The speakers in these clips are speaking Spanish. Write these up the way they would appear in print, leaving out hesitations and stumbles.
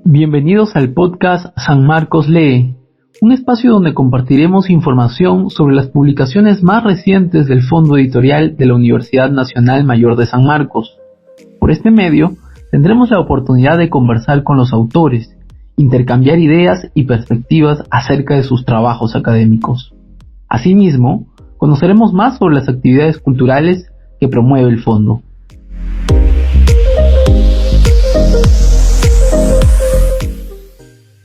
Bienvenidos al podcast San Marcos Lee, un espacio donde compartiremos información sobre las publicaciones más recientes del Fondo Editorial de la Universidad Nacional Mayor de San Marcos. Por este medio, tendremos la oportunidad de conversar con los autores, intercambiar ideas y perspectivas acerca de sus trabajos académicos. Asimismo, conoceremos más sobre las actividades culturales que promueve el Fondo.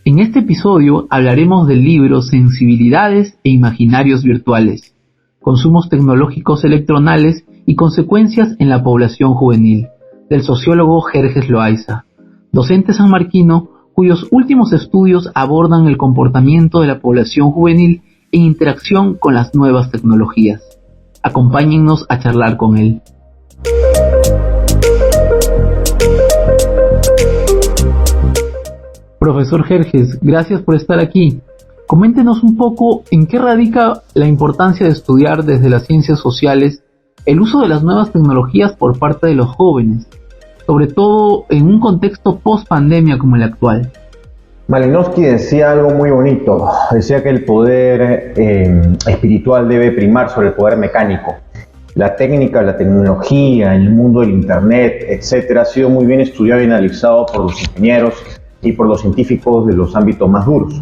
En este episodio hablaremos del libro Sensibilidades e Imaginarios Virtuales, consumos tecnológicos electronales y consecuencias en la población juvenil, del sociólogo Jerjes Loaiza, docente sanmarquino cuyos últimos estudios abordan el comportamiento de la población juvenil en interacción con las nuevas tecnologías. Acompáñennos a charlar con él. Profesor Jerjes, gracias por estar aquí. Coméntenos un poco en qué radica la importancia de estudiar desde las ciencias sociales el uso de las nuevas tecnologías por parte de los jóvenes, sobre todo en un contexto post-pandemia como el actual. Malinowski decía algo muy bonito, decía que el poder espiritual debe primar sobre el poder mecánico. La técnica, la tecnología, el mundo del internet, etcétera, ha sido muy bien estudiado y analizado por los ingenieros y por los científicos de los ámbitos más duros.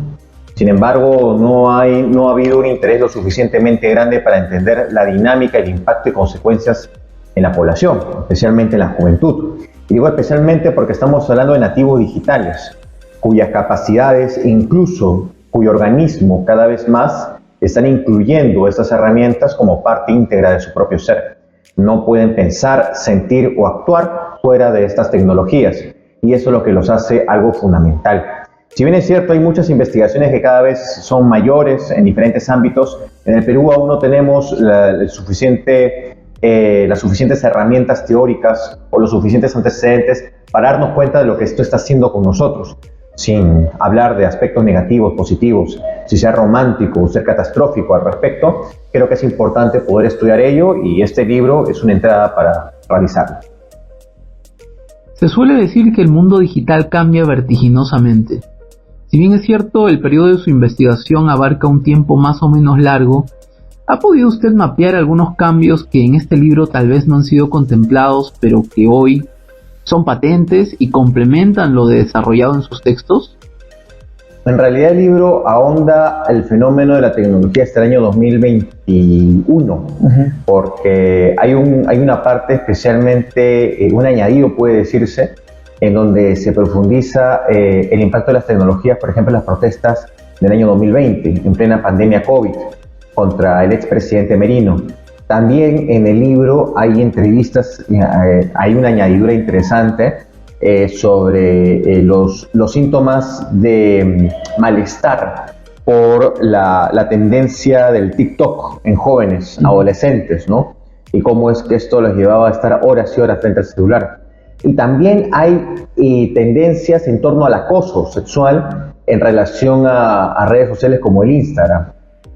Sin embargo, no ha habido un interés lo suficientemente grande para entender la dinámica, el impacto y consecuencias en la población, especialmente en la juventud. Y digo especialmente porque estamos hablando de nativos digitales, cuyas capacidades, incluso cuyo organismo cada vez más están incluyendo estas herramientas como parte íntegra de su propio ser. No pueden pensar, sentir o actuar fuera de estas tecnologías. Y eso es lo que los hace algo fundamental. Si bien es cierto, hay muchas investigaciones que cada vez son mayores en diferentes ámbitos, en el Perú aún no tenemos las suficientes herramientas teóricas o los suficientes antecedentes para darnos cuenta de lo que esto está haciendo con nosotros, sin hablar de aspectos negativos, positivos, si sea romántico o ser catastrófico al respecto. Creo que es importante poder estudiar ello y este libro es una entrada para realizarlo. Se suele decir que el mundo digital cambia vertiginosamente. Si bien es cierto, el periodo de su investigación abarca un tiempo más o menos largo, ¿ha podido usted mapear algunos cambios que en este libro tal vez no han sido contemplados, pero que hoy son patentes y complementan lo desarrollado en sus textos? En realidad el libro ahonda el fenómeno de la tecnología hasta el año 2021, porque hay una parte especialmente, un añadido puede decirse, en donde se profundiza el impacto de las tecnologías, por ejemplo, en las protestas del año 2020, en plena pandemia COVID, contra el expresidente Merino. También en el libro hay entrevistas, hay una añadidura interesante sobre los síntomas de malestar por la tendencia del TikTok en jóvenes, adolescentes, ¿no? Y cómo es que esto los llevaba a estar horas y horas frente al celular. Y también hay tendencias en torno al acoso sexual en relación a redes sociales como el Instagram.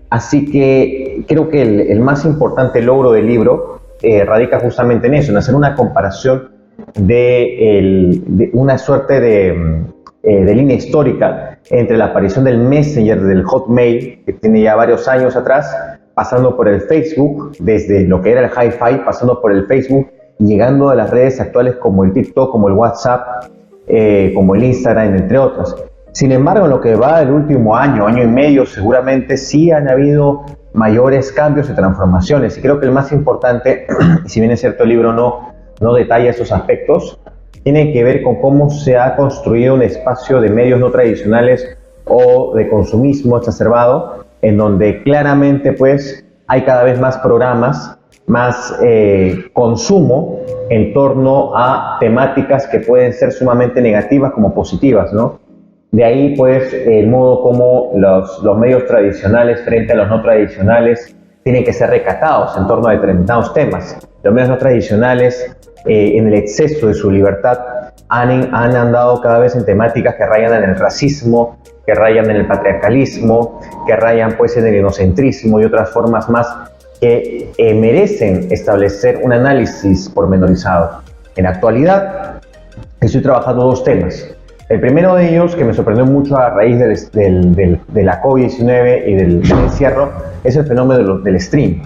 Así que creo que el más importante logro del libro radica justamente en eso, en hacer una comparación de una suerte de línea histórica entre la aparición del Messenger, del Hotmail, que tiene ya varios años atrás, pasando por el Facebook, desde lo que era el Hi-Fi, pasando por el Facebook, llegando a las redes actuales como el TikTok, como el WhatsApp, como el Instagram, entre otras. Sin embargo, en lo que va del último año y medio, seguramente sí han habido mayores cambios y transformaciones. Y creo que el más importante, y si bien es cierto el libro no detalla esos aspectos, tiene que ver con cómo se ha construido un espacio de medios no tradicionales o de consumismo exacerbado, en donde claramente pues hay cada vez más programas, más consumo en torno a temáticas que pueden ser sumamente negativas como positivas, ¿no? De ahí pues el modo como los medios tradicionales frente a los no tradicionales tienen que ser recatados en torno a determinados temas. Los medios no tradicionales, en el exceso de su libertad, han andado cada vez en temáticas que rayan en el racismo, que rayan en el patriarcalismo, que rayan pues en el egocentrismo y otras formas más que merecen establecer un análisis pormenorizado. En la actualidad estoy trabajando dos temas. El primero de ellos, que me sorprendió mucho a raíz de la COVID-19 y del encierro, es el fenómeno del stream.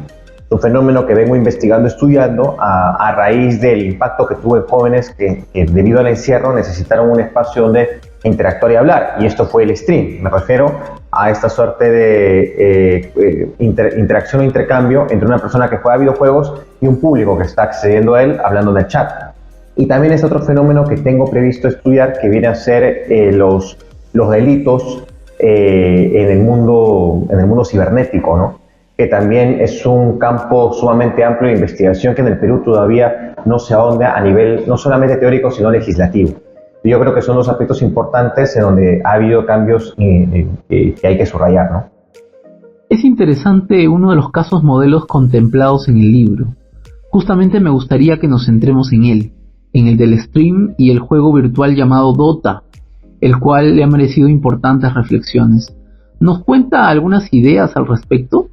Un fenómeno que vengo investigando, estudiando a raíz del impacto que tuvo en jóvenes que debido al encierro necesitaron un espacio donde interactuar y hablar, y esto fue el stream. Me refiero a esta suerte de interacción o intercambio entre una persona que juega videojuegos y un público que está accediendo a él hablando en el chat. Y también es otro fenómeno que tengo previsto estudiar, que viene a ser los delitos en el mundo cibernético, ¿no? Que también es un campo sumamente amplio de investigación que en el Perú todavía no se ahonda a nivel no solamente teórico, sino legislativo. Yo creo que son dos aspectos importantes en donde ha habido cambios que hay que subrayar, ¿no? Es interesante uno de los casos modelos contemplados en el libro. Justamente me gustaría que nos centremos en él, en el del stream y el juego virtual llamado Dota, el cual le ha merecido importantes reflexiones. ¿Nos cuenta algunas ideas al respecto?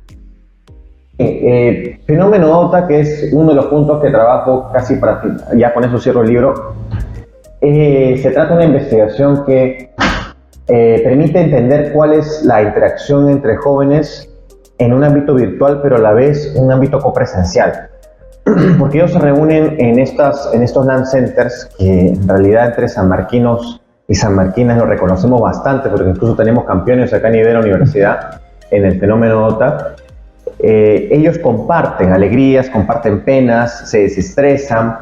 Fenómeno Dota, que es uno de los puntos que trabajo casi para ya con eso cierro el libro. Se trata de una investigación que permite entender cuál es la interacción entre jóvenes en un ámbito virtual, pero a la vez un ámbito copresencial. Porque ellos se reúnen en estos LAN centers, que en realidad entre sanmarquinos y sanmarquinas lo reconocemos bastante, porque incluso tenemos campeones acá a nivel de la universidad en el fenómeno Dota. Ellos comparten alegrías, comparten penas, se desestresan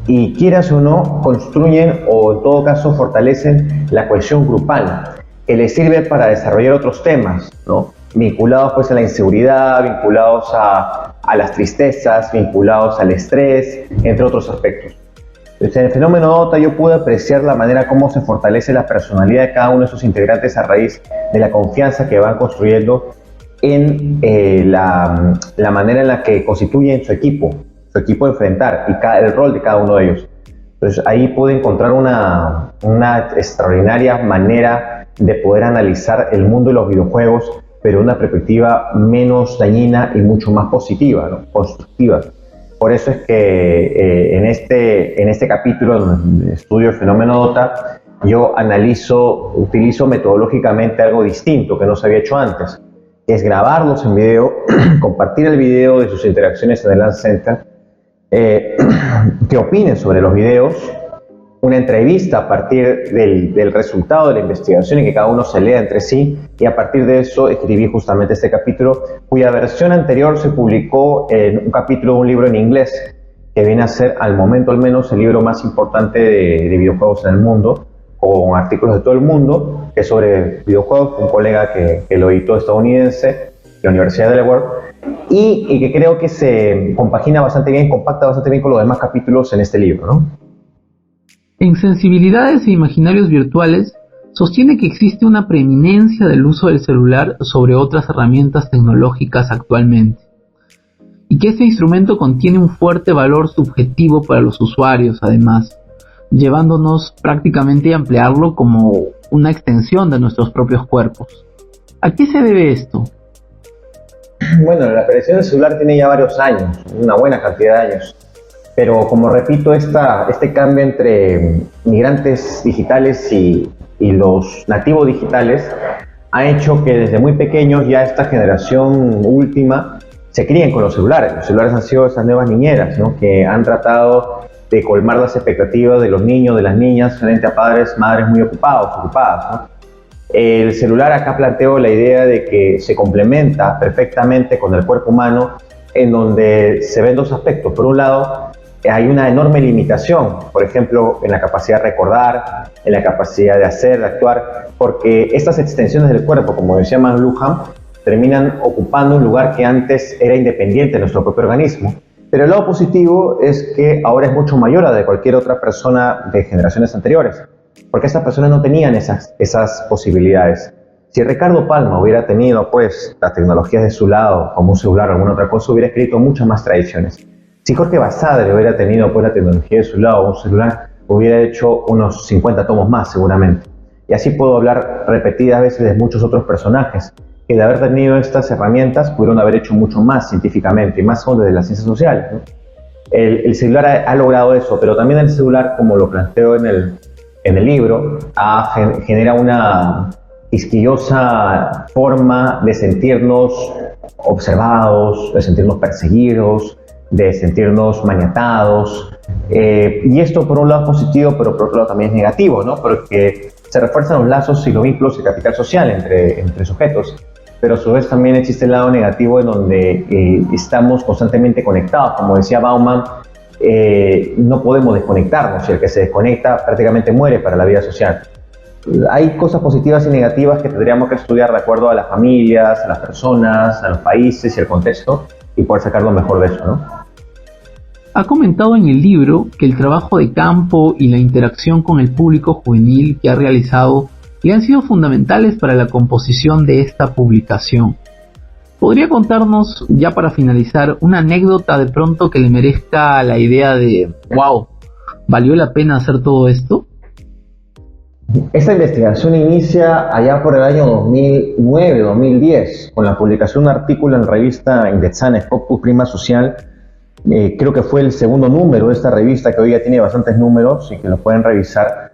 y, quieras o no, construyen o en todo caso fortalecen la cohesión grupal, que les sirve para desarrollar otros temas, ¿no? Vinculados pues a la inseguridad, vinculados a las tristezas, vinculados al estrés, entre otros aspectos. En el fenómeno Dota yo pude apreciar la manera como se fortalece la personalidad de cada uno de sus integrantes a raíz de la confianza que van construyendo en la manera en la que constituyen su equipo de enfrentar y el rol de cada uno de ellos. Entonces ahí pude encontrar una extraordinaria manera de poder analizar el mundo de los videojuegos, pero de una perspectiva menos dañina y mucho más positiva, ¿no? Constructiva. Por eso es que en este capítulo donde estudio el fenómeno Dota, yo utilizo metodológicamente algo distinto que no se había hecho antes, que es grabarlos en video, compartir el video de sus interacciones en el LAN Center, que opinen sobre los videos, una entrevista a partir del resultado de la investigación y que cada uno se lea entre sí, y a partir de eso escribí justamente este capítulo, cuya versión anterior se publicó en un capítulo de un libro en inglés, que viene a ser, al momento al menos, el libro más importante de videojuegos en el mundo, con artículos de todo el mundo, que es sobre videojuegos, un colega que lo editó estadounidense, de la Universidad de Delaware, y que creo que se compagina bastante bien, compacta bastante bien con los demás capítulos en este libro, ¿no? En Sensibilidades e Imaginarios Virtuales, sostiene que existe una preeminencia del uso del celular sobre otras herramientas tecnológicas actualmente, y que este instrumento contiene un fuerte valor subjetivo para los usuarios, además, llevándonos prácticamente a emplearlo como una extensión de nuestros propios cuerpos. ¿A qué se debe esto? Bueno, la aparición del celular tiene ya varios años, una buena cantidad de años. Pero como repito, este cambio entre migrantes digitales y los nativos digitales ha hecho que desde muy pequeños ya esta generación última se críen con los celulares. Los celulares han sido esas nuevas niñeras, ¿no? Que han tratado de colmar las expectativas de los niños, de las niñas, frente a madres muy ocupadas, ¿no? El celular acá planteo la idea de que se complementa perfectamente con el cuerpo humano, en donde se ven dos aspectos. Por un lado, hay una enorme limitación, por ejemplo, en la capacidad de recordar, en la capacidad de hacer, de actuar, porque estas extensiones del cuerpo, como decía McLuhan, terminan ocupando un lugar que antes era independiente de nuestro propio organismo. Pero el lado positivo es que ahora es mucho mayor a la de cualquier otra persona de generaciones anteriores, porque estas personas no tenían esas posibilidades. Si Ricardo Palma hubiera tenido pues las tecnologías de su lado, como un celular o alguna otra cosa, hubiera escrito muchas más tradiciones. Si Jorge Basadre hubiera tenido pues la tecnología de su lado, un celular, hubiera hecho unos 50 tomos más seguramente. Y así puedo hablar repetidas veces de muchos otros personajes que de haber tenido estas herramientas pudieron haber hecho mucho más científicamente, y más aún desde las ciencias sociales, ¿no? El celular ha logrado eso, pero también el celular, como lo planteo en el libro, genera una quisquillosa forma de sentirnos observados, de sentirnos perseguidos, de sentirnos maniatados. Y esto por un lado es positivo, pero por otro lado también es negativo, ¿no? Porque se refuerzan los lazos y los vínculos de capital social entre sujetos, pero a su vez también existe el lado negativo en donde estamos constantemente conectados. Como decía Bauman, no podemos desconectarnos, y el que se desconecta prácticamente muere para la vida social. Hay cosas positivas y negativas que tendríamos que estudiar de acuerdo a las familias, a las personas, a los países y al contexto, y poder sacar lo mejor de eso, ¿no? Ha comentado en el libro que el trabajo de campo y la interacción con el público juvenil que ha realizado le han sido fundamentales para la composición de esta publicación. ¿Podría contarnos, ya para finalizar, una anécdota de pronto que le merezca la idea de wow, ¿valió la pena hacer todo esto? Esta investigación inicia allá por el año 2009-2010, con la publicación de un artículo en la revista Indexana Scopus Prima Social. Creo que fue el segundo número de esta revista, que hoy ya tiene bastantes números y que lo pueden revisar.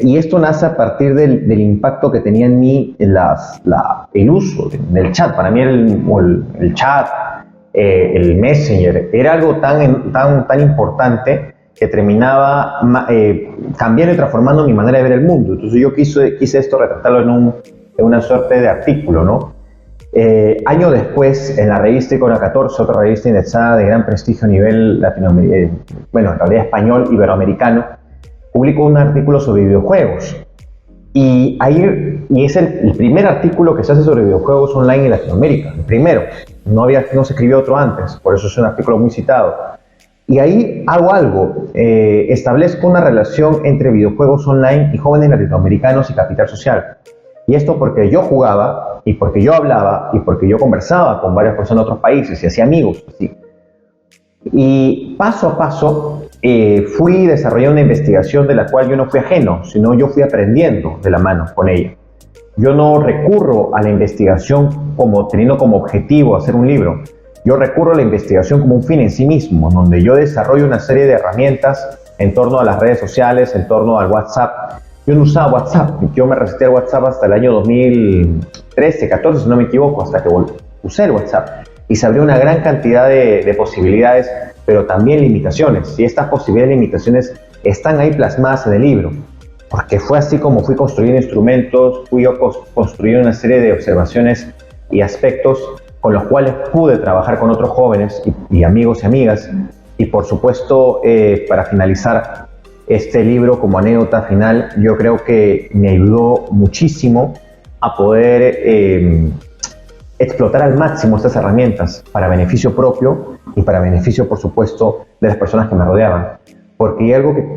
Y esto nace a partir del impacto que tenía en mí el uso del chat. Para mí el chat, el Messenger, era algo tan importante que terminaba cambiando y transformando mi manera de ver el mundo. Entonces yo quise esto retratarlo en una suerte de artículo, ¿no? Años después, en la revista Icona 14, otra revista indexada de gran prestigio a nivel latinoamericano, bueno, en realidad español, iberoamericano, publicó un artículo sobre videojuegos. Y es el primer artículo que se hace sobre videojuegos online en Latinoamérica. El primero. No se escribió otro antes, por eso es un artículo muy citado. Y ahí hago algo, establezco una relación entre videojuegos online y jóvenes latinoamericanos y capital social. Y esto porque yo jugaba, y porque yo hablaba, y porque yo conversaba con varias personas de otros países y hacía amigos. ¿Sí? Y paso a paso fui desarrollando una investigación de la cual yo no fui ajeno, sino yo fui aprendiendo de la mano con ella. Yo no recurro a la investigación teniendo como objetivo hacer un libro. Yo recurro a la investigación como un fin en sí mismo, donde yo desarrollo una serie de herramientas en torno a las redes sociales, en torno al WhatsApp. Yo no usaba WhatsApp, yo me resistí al WhatsApp hasta el año 2013, 14, si no me equivoco, hasta que usé el WhatsApp. Y se abrió una gran cantidad de posibilidades, pero también limitaciones. Y estas posibilidades y limitaciones están ahí plasmadas en el libro. Porque fue así como fui construyendo instrumentos, fui construyendo una serie de observaciones y aspectos con los cuales pude trabajar con otros jóvenes y amigos y amigas. Y por supuesto, para finalizar este libro como anécdota final, yo creo que me ayudó muchísimo a poder explotar al máximo estas herramientas para beneficio propio y para beneficio, por supuesto, de las personas que me rodeaban. Porque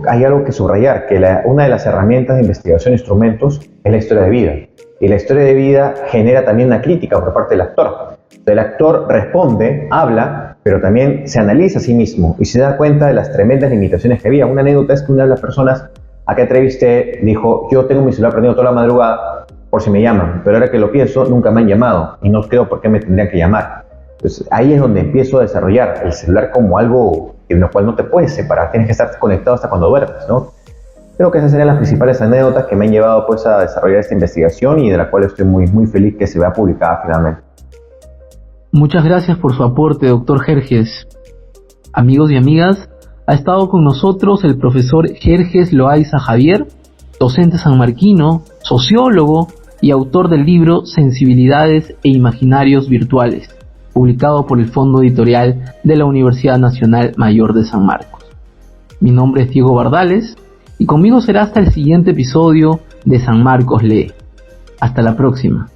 hay algo que subrayar, que una de las herramientas de investigación, instrumentos, es la historia de vida. Y la historia de vida genera también una crítica por parte del actor. El actor responde, habla, pero también se analiza a sí mismo y se da cuenta de las tremendas limitaciones que había. Una anécdota es que una de las personas a que entrevisté dijo: yo tengo mi celular prendido toda la madrugada por si me llaman, pero ahora que lo pienso, nunca me han llamado y no creo por qué me tendrían que llamar. Entonces ahí es donde empiezo a desarrollar el celular como algo en lo cual no te puedes separar, tienes que estar conectado hasta cuando duermes, ¿no? Creo que esas serían las principales anécdotas que me han llevado pues a desarrollar esta investigación y de la cual estoy muy, muy feliz que se vea publicada finalmente. Muchas gracias por su aporte, doctor Jerjes. Amigos y amigas, ha estado con nosotros el profesor Jerjes Loaiza Javier, docente sanmarquino, sociólogo y autor del libro Sensibilidades e Imaginarios Virtuales, publicado por el Fondo Editorial de la Universidad Nacional Mayor de San Marcos. Mi nombre es Diego Bardales y conmigo será hasta el siguiente episodio de San Marcos Lee. Hasta la próxima.